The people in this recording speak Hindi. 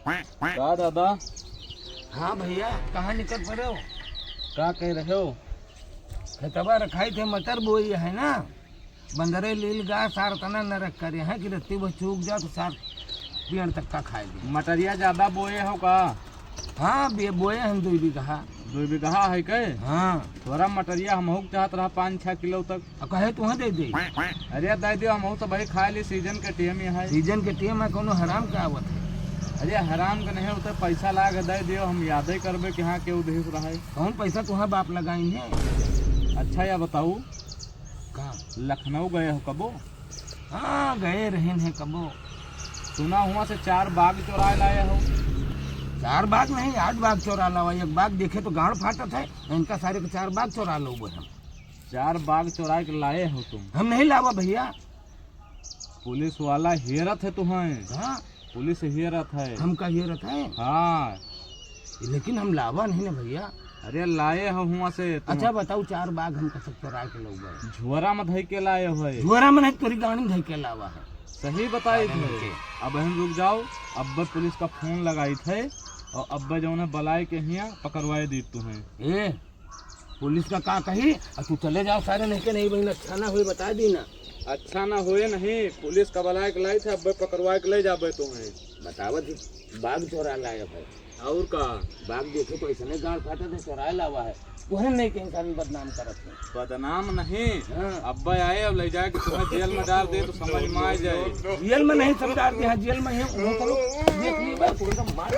का दादा? हाँ भैया, कहाँ निकल पड़े हो? का कह रहे हो? खेतबा रखाई थे, मटर बोई है ना, बंदरे लील गा सार तना न रख कर यहाँ की रत्ती वो चूक जा तो सार पेड़ तक का खाए दी। मटरिया ज्यादा बोए हो का? हाँ बोए हम 2 बीघा। 2 बीघा है के? हाँ थोड़ा मटरिया हमहू चाहत रहा 5-6 किलो तक। कहे तुम्हें दे दे। अरे दे दियो, हमहू तो भाई खाए ली, सीजन के टेम है। सीजन के टेम में कोनो हराम का आवत है? अरे हराम का नहीं होता, पैसा ला के दे दियो, हम याद ही करबे कि हाँ के उदेश रहा है। कौन पैसा तुम्हारा बाप लगाई है? अच्छा या बताऊ, कहाँ? लखनऊ गए हो कबो? हाँ गए रहे हैं कबो। सुना हुआ से 4 बाग चुराए लाए हो। 4 बाग नहीं, 8 बाग चोरा ला। एक बाग देखे तो गाड़ फाटत है, इनका सारे के 4 बाग चोरा लो हम। 4 बाग चुरा के लाए हो तुम? हम नहीं लावा भैया। पुलिस वाला हेरत है तुम्हें। हाँ पुलिस हेरत है। हम का ये रहता है, हाँ लेकिन हम लावा नहीं ना भैया। अरे लाए हो हुआ से तुम। अच्छा बताओ, 4 बाग हम कसक चोरा के लोग गए। झोरा में धई के लाए हो? झोरा में नहीं, तोरी गाड़ी में धई के लावा है। सही बताई थे। अब हम रुक जाओ, अब पुलिस का फोन लगाई थे और अब जो ने बुलाए के हिया पकड़वाए दी तुम्हें। ए पुलिस का का कही और तू चले जाओ सारे, नहीं के नहीं बहन, अच्छा ना हुए बता दी ना। अच्छा ना हुए नहीं, पुलिस का बुलाए के लाई थे, अब पकड़वाए के ले जाबे तुम्हें। बतावत ही बाग चोरा लाया है। और का बाग देखे तो ऐसा नहीं गाड़ फाटा थे, चोरा लावा है। तुहरे नहीं के इंसान बदनाम करत है। बदनाम नहीं। हाँ। अब आए, अब ले जाए कि तुम्हें जेल में डाल दे तो समझ में आ जाए। जेल में नहीं, सरकार के यहाँ जेल में है। देख ली बात, मार